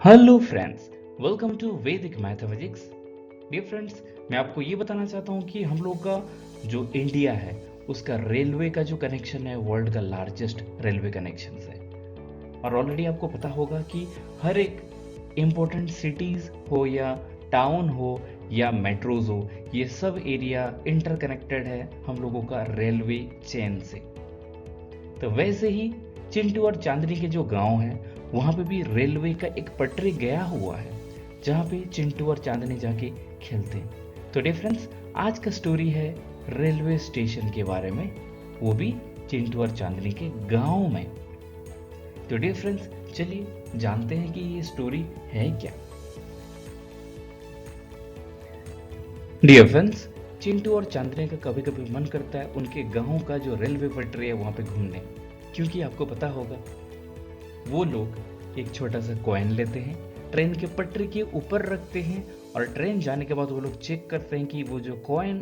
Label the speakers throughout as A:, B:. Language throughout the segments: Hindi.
A: हेलो फ्रेंड्स, वेलकम टू वैदिक मैथमेटिक्स। डियर फ्रेंड्स, मैं आपको ये बताना चाहता हूँ कि हम लोग का जो इंडिया है उसका रेलवे का जो कनेक्शन है वर्ल्ड का लार्जेस्ट रेलवे कनेक्शन है। और ऑलरेडी आपको पता होगा कि हर एक इम्पोर्टेंट सिटीज़ हो या टाउन हो या मेट्रोज हो, ये सब एरिया इंटरकनेक्टेड है हम लोगों का रेलवे चेन से। तो वैसे ही चिंटू और चांदनी के जो गांव हैं वहां पे भी रेलवे का एक पटरी गया हुआ है जहां पे चिंटू और चांदनी जाके खेलते हैं। तो डिफरेंस आज का स्टोरी है रेलवे स्टेशन के बारे में, वो भी चिंटू और चांदनी के गांव में। तो डिफरेंस चलिए जानते हैं कि ये स्टोरी है क्या। डियर फ्रेंड्स, चिंटू और चांदनी का कभी कभी मन करता है उनके गांव का जो रेलवे पटरी है वहां पे घूमने, क्योंकि आपको पता होगा वो लोग एक छोटा सा कॉइन लेते हैं, ट्रेन के पटरी के ऊपर रखते हैं और ट्रेन जाने के बाद वो लोग चेक करते हैं कि वो जो कॉइन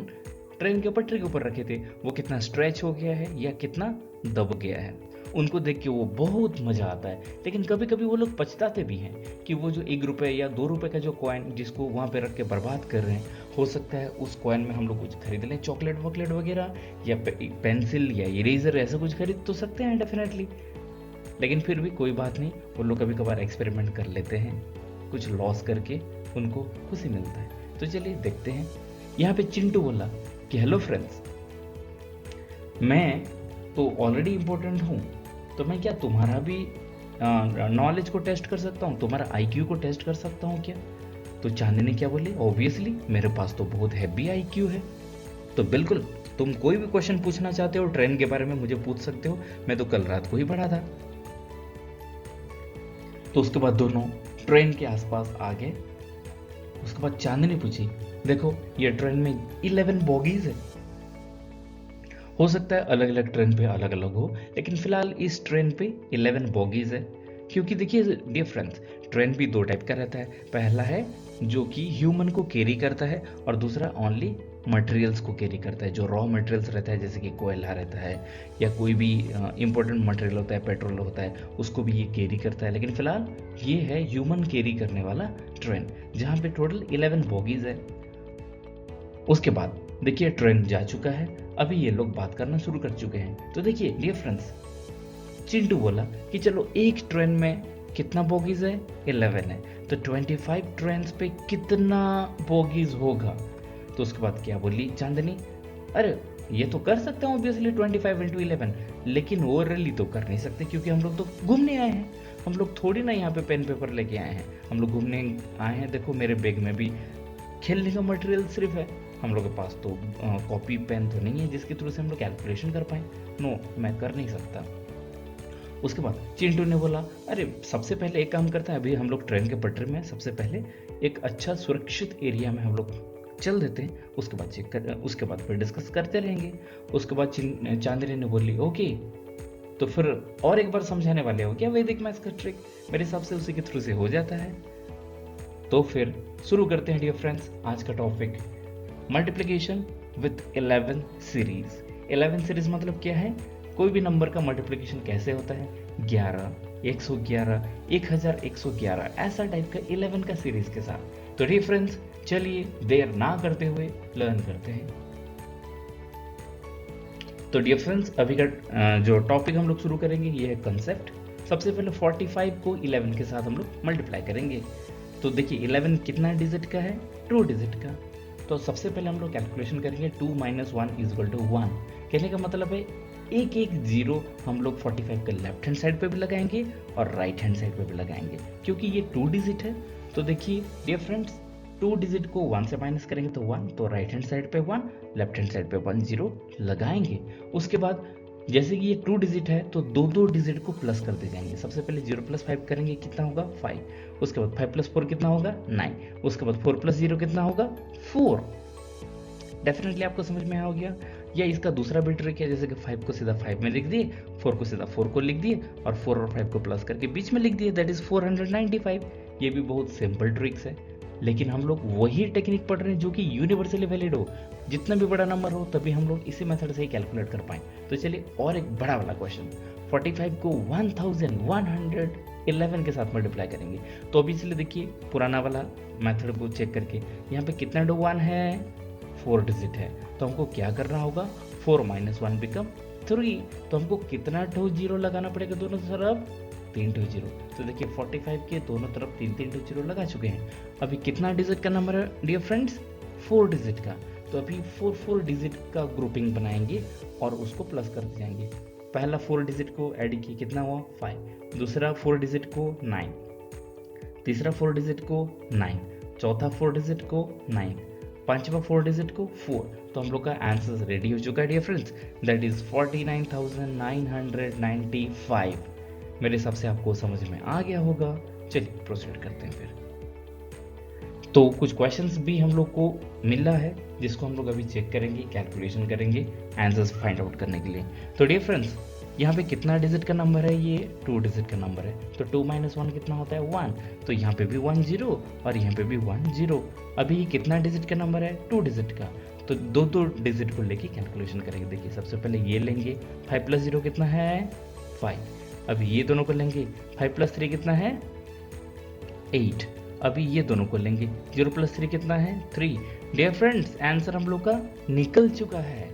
A: ट्रेन के पटरी के ऊपर रखे थे वो कितना स्ट्रेच हो गया है या कितना दब गया है। उनको देख के वो बहुत मजा आता है, लेकिन कभी कभी वो लोग पछताते भी हैं कि वो जो 1 रुपए या 2 रुपए का जो कॉइन जिसको वहां पे रख के बर्बाद कर रहे हैं, हो सकता है उस कॉइन में हम लोग कुछ खरीद लें, चॉकलेट वॉकलेट वगैरह या पेंसिल या इरेजर, ऐसा कुछ खरीद तो सकते हैं डेफिनेटली। लेकिन फिर भी कोई बात नहीं, वो लोग कभी कभार एक्सपेरिमेंट कर लेते हैं, कुछ लॉस करके उनको खुशी मिलता है। तो चलिए देखते हैं। यहाँ पे चिंटू बोला कि हेलो फ्रेंड्स, मैं तो ऑलरेडी इंपॉर्टेंट हूँ, तो मैं क्या तुम्हारा भी नॉलेज को टेस्ट कर सकता हूँ, तुम्हारा आईक्यू को टेस्ट कर सकता हूँ क्या? तो चांदनी क्या बोली, ऑब्वियसली मेरे पास तो बहुत हैवी आईक्यू है, तो बिल्कुल तुम कोई भी क्वेश्चन पूछना चाहते हो ट्रेन के बारे में मुझे पूछ सकते हो, मैं तो कल रात को ही पढ़ा था। तो उसके बाद दोनों ट्रेन के आसपास आ गए। उसके बाद चांदनी पूछी, देखो ये ट्रेन में 11 बॉगीज है, हो सकता है अलग अलग ट्रेन पे अलग अलग हो, लेकिन फिलहाल इस ट्रेन पे 11 बॉगीज है। क्योंकि देखिए डियर फ्रेंड्स, ट्रेन भी दो टाइप का रहता है। पहला है जो कि ह्यूमन को कैरी करता है और दूसरा ओनली मटेरियल्स को कैरी करता है, जो रॉ मटेरियल्स रहता है जैसे कि कोयला रहता है या कोई भी इंपॉर्टेंट मटेरियल होता है, पेट्रोल होता है, उसको भी ये कैरी करता है। लेकिन फिलहाल ये है ह्यूमन कैरी करने वाला ट्रेन, जहाँ पे टोटल 11 बॉगीज है। उसके बाद देखिए ट्रेन जा चुका है, अभी ये लोग बात करना शुरू कर चुके हैं। तो देखिए डियर फ्रेंड्स, चिंटू बोला कि चलो एक ट्रेन में कितना बोगीज है, 11 है, तो 25 ट्रेन पे कितना बोगीज होगा? तो उसके बाद क्या बोली चांदनी, अरे ये तो कर सकते हैं ऑब्वियसली 25 इंटू 11, लेकिन वो रैली तो कर नहीं सकते क्योंकि हम लोग तो घूमने आए हैं, हम लोग थोड़ी ना यहाँ पे पेन पेपर लेके आए हैं, हम लोग घूमने आए हैं। देखो मेरे बैग में भी खेलने का मटेरियल सिर्फ है, हम लोग के पास तो कॉपी पेन तो नहीं है जिसके थ्रू से हम लोग कैलकुलेशन कर पाए। नो, मैं कर नहीं सकता। उसके बाद चिंटू ने बोला, अरे सबसे पहले एक काम करते हैं, अभी हम लोग ट्रेन के पटरी में सबसे पहले एक अच्छा सुरक्षित एरिया में हम लोग चल देते हैं, उसके बाद चेक कर, उसके बाद फिर डिस्कस करते रहेंगे। उसके बाद चांदनी ने बोली, ओके तो फिर और एक बार समझाने वाले हो क्या वैदिक मैथ्स का ट्रिक? मेरे हिसाब से उसी के थ्रू से हो जाता है। तो फिर शुरू करते हैं डियर फ्रेंड्स आज का topic, multiplication with 11 series. 11 series मतलब क्या है? कोई भी नंबर का मल्टीप्लिकेशन कैसे होता है, 11, 111, 1111, ऐसा टाइप का 11 का सीरीज के साथ। तो डियर फ्रेंड्स चलिए देर ना करते हुए लर्न करते हैं। तो डियर फ्रेंड्स अभी का जो टॉपिक हम लोग शुरू करेंगे ये है कंसेप्ट। सबसे पहले 45 को 11 के साथ हम लोग मल्टीप्लाई करेंगे। तो देखिए 11 कितना डिजिट का है, 2 डिजिट का। तो सबसे पहले हम लोग कैलकुलेशन करेंगे 2 - 1 = 1। कहने का मतलब है एक एक जीरो हम लोग 45 के लेफ्ट हैंड साइड पे भी लगाएंगे और राइट हैंड साइड पे भी लगाएंगे, क्योंकि ये 2 डिजिट है। तो देखिए डियर फ्रेंड्स, 2 डिजिट को 1 से माइनस करेंगे तो 1, तो राइट हैंड साइड पे 1, लेफ्ट हैंड साइड पे 1 0 लगाएंगे। उसके बाद जैसे कि ये 2 डिजिट है तो दो दो डिजिट को प्लस करते जाएंगे। सबसे पहले 0 + 5 करेंगे, कितना होगा 5। उसके बाद 5 + 4 कितना होगा 9। उसके बाद 4 + 0 कितना होगा 4। डेफिनेटली आपको समझ में आ गया। या इसका दूसरा भी ट्रिक है, जैसे कि 5 को सीधा 5 में लिख दिए, 4 को सीधा 4 को लिख दिए और 4 और 5 को प्लस करके बीच में लिख दिए, दैट इज 495। ये भी बहुत सिंपल ट्रिक्स है, लेकिन हम लोग वही टेक्निक पढ़ रहे हैं जो कि यूनिवर्सली वैलिड हो। जितना भी बड़ा नंबर हो तभी हम लोग इसी मेथड से ही कैलकुलेट कर पाए। तो चलिए और एक बड़ा वाला क्वेश्चन, 45 को 1100 11 के साथ मल्टीप्लाई करेंगे। तो अभी इसलिए देखिए पुराना वाला मेथड को चेक करके यहाँ पे कितना 1 है, 4 डिजिट है, तो हमको क्या करना होगा, 4 - 1 बिकम 3। तो हमको कितना 0 लगाना पड़ेगा दोनों तरफ, 3 0। तो देखिए 45 के दोनों तरफ 3 0 लगा चुके हैं। अभी कितना डिजिट का नंबर है डियर फ्रेंड्स, 4 डिजिट का। तो अभी 4 डिजिट का ग्रुपिंग बनाएंगे और उसको प्लस कर जाएंगे। पहला 4 डिजिट को ऐड किए, कितना हुआ 5, दूसरा 4 डिजिट को 9, तीसरा 4 डिजिट को 9, चौथा 4 डिजिट को 9, पांचवा 4 डिजिट को 4। तो हम लोग का आंसर रेडी हो चुका है डियर फ्रेंड्स, दैट इज 49,995। मेरे हिसाब से आपको समझ में आ गया होगा। चलिए प्रोसीड करते हैं फिर। तो कुछ क्वेश्चंस भी हम लोग को मिल रहा है जिसको हम लोग अभी चेक करेंगे, कैलकुलेशन करेंगे आंसर्स फाइंड आउट करने के लिए। तो डियर फ्रेंड्स यहाँ पे कितना डिजिट का नंबर है, ये 2 डिजिट का नंबर है। तो 2 - 1 कितना होता है 1। तो यहाँ पे भी 1 0 और यहाँ पे भी 1 0। अभी ये कितना डिजिट का नंबर है, 2 डिजिट का। तो दो डिजिट को लेके कैलकुलेशन करेंगे। देखिए सबसे पहले ये लेंगे, 5 + 0 कितना है 5। अभी ये दोनों को लेंगे, 5 + 3 कितना है 8। अभी ये दोनों को लेंगे, 0 + 3 कितना है 3। डियर फ्रेंड्स आंसर हम लोग का निकल चुका है।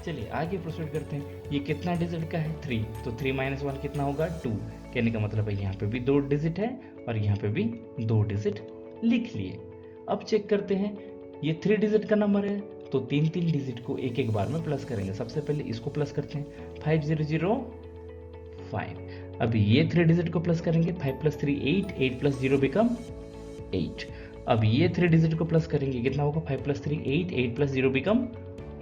A: चलिए आगे प्रोसीड करते हैं। ये कितना डिजिट का है 3। तो 3 - 1 कितना होगा 2। कहने का मतलब है यहाँ पे भी 2 डिजिट है और यहाँ पे भी 2 डिजिट लिख लिए। अब चेक करते हैं, ये 3 डिजिट का नंबर है तो 3 डिजिट को एक बार में प्लस करेंगे। सबसे पहले इसको प्लस करते हैं, 5 0 0 5। अभी ये 3 डिजिट को प्लस करेंगे, 5 + 3 8, 8 + 0 बिकम 8। अब ये 3 डिजिट को प्लस करेंगे, कितना होगा 5 + 3 8, 8 + 0 बिकम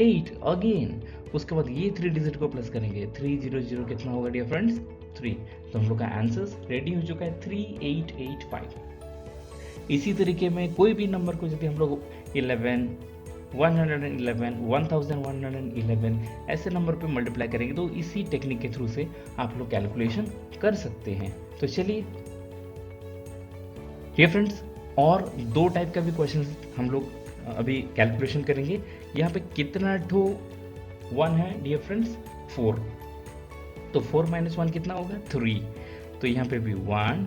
A: 8 अगेन। उसके बाद ये 3 डिजिट को प्लस करेंगे, 3 0 0 कितना होगा डियर फ्रेंड्स 3। तो हम लोग का आंसर रेडी हो चुका है 3885। इसी तरीके में कोई भी नंबर को यदि हम लोग 11, 111, 1111 ऐसे नंबर पे मल्टीप्लाई करेंगे तो इसी टेक्निक के थ्रू से आप लोग कैलकुलेशन कर सकते हैं। तो चलिए डियर फ्रेंड्स और 2 टाइप का भी क्वेश्चन हम लोग अभी कैलकुलेशन करेंगे। यहाँ पे कितना 1 है डियर फ्रेंड्स 4। तो 4 - 1 कितना होगा 3। तो यहाँ पे भी 1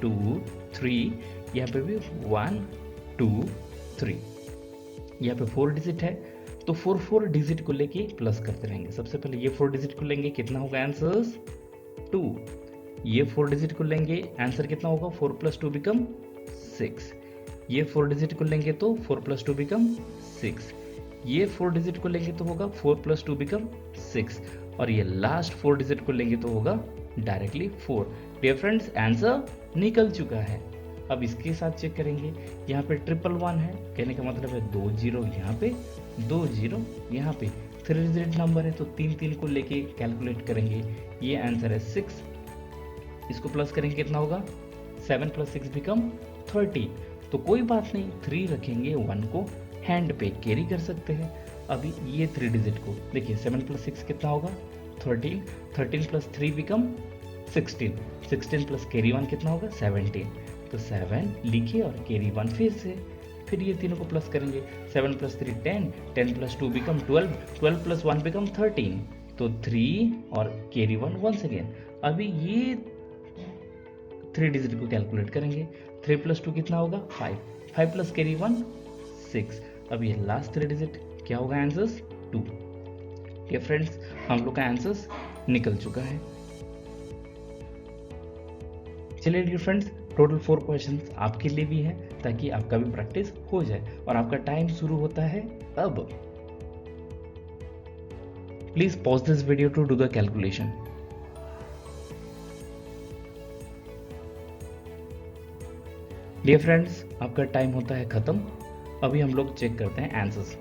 A: 2 3, यहाँ पे भी 1 2 3। यहाँ पे 4 डिजिट है तो 4 डिजिट को लेके प्लस करते रहेंगे। सबसे पहले ये 4 डिजिट को लेंगे, कितना होगा आंसर 2। ये 4 डिजिट को लेंगे, आंसर कितना होगा 4 + 2 बिकम 6। ये 4 डिजिट को लेंगे तो 4 + 2 बिकम 6। ये 4 डिजिट को लेंगे तो होगा 4 + 2 बिकम 6। और ये लास्ट 4 डिजिट को लेंगे तो होगा डायरेक्टली 4। डियर फ्रेंड्स आंसर निकल चुका है। अब इसके साथ चेक करेंगे, यहाँ पे 111 है, कहने का मतलब है 2 0 यहाँ पे, 2 0 यहाँ पे। 3 डिजिट नंबर है तो 3 को लेके कैलकुलेट करेंगे। ये आंसर है 6। इसको प्लस करेंगे कितना होगा 7 + 6 बिकम 30। तो कोई बात नहीं, 3 रखेंगे, 1 को हैंड पे कैरी कर सकते हैं। अभी ये 3 डिजिट को देखिए, 7 + 6 कितना होगा 13, 13 + 3 बिकम 16, 16 + कैरी 1 कितना होगा 17। तो 7 लिखिए और कैरी 1 फिर ये तीनों को प्लस करेंगे, 7 + 3 10, 10 + 2 बिकम 12, 12 + 1 बिकम 13। तो 3 और कैरी 1 वंस अगेन। अभी ये 3 डिजिट को कैलकुलेट करेंगे, 3 + 2 कितना होगा 5, 5 + कैरी 1 6। अब ये लास्ट 3 डिजिट क्या होगा आंसर्स 2। ये फ्रेंड्स हम लोग का आंसर्स निकल चुका है। चलिए डियर फ्रेंड्स टोटल 4 क्वेश्चंस आपके लिए भी है ताकि आपका भी प्रैक्टिस हो जाए। और आपका टाइम शुरू होता है अब। Please pause this video to do the calculation. Dear friends आपका टाइम होता है खत्म। अभी हम लोग चेक करते हैं आंसर्स।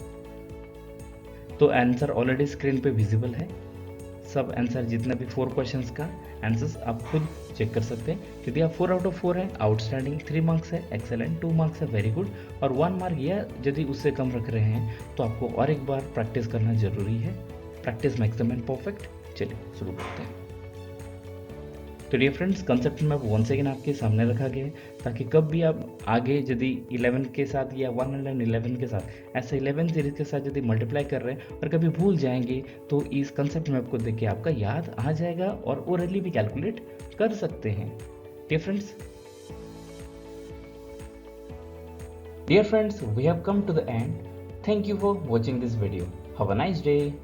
A: तो आंसर ऑलरेडी स्क्रीन पे विजिबल है। सब आंसर जितना भी 4 क्वेश्चंस का आंसर्स आप खुद चेक कर सकते हैं। यदि आप 4 आउट ऑफ 4 है आउटस्टैंडिंग, 3 मार्क्स है एक्सेलेंट, 2 मार्क्स है वेरी गुड, और 1 मार्क या यदि उससे कम रख रहे हैं तो आपको और एक बार प्रैक्टिस करना जरूरी है। Practice makes the man perfect. चलिए शुरू करते हैं। तो डियर फ्रेंड्स कंसेप्ट में वंस अगेन आपके सामने रखा गया है ताकि कब भी आप आगे यदि 11 के साथ या 111 के साथ ऐसा 11 सीरीज के साथ यदि मल्टीप्लाई कर रहे हैं और कभी भूल जाएंगे तो इस कंसेप्ट मैप को देख के आपका याद आ जाएगा और ओरली भी कैलकुलेट कर सकते हैं। friends, dear friends, we have come to the end. Thank you for watching this video. Have a nice day.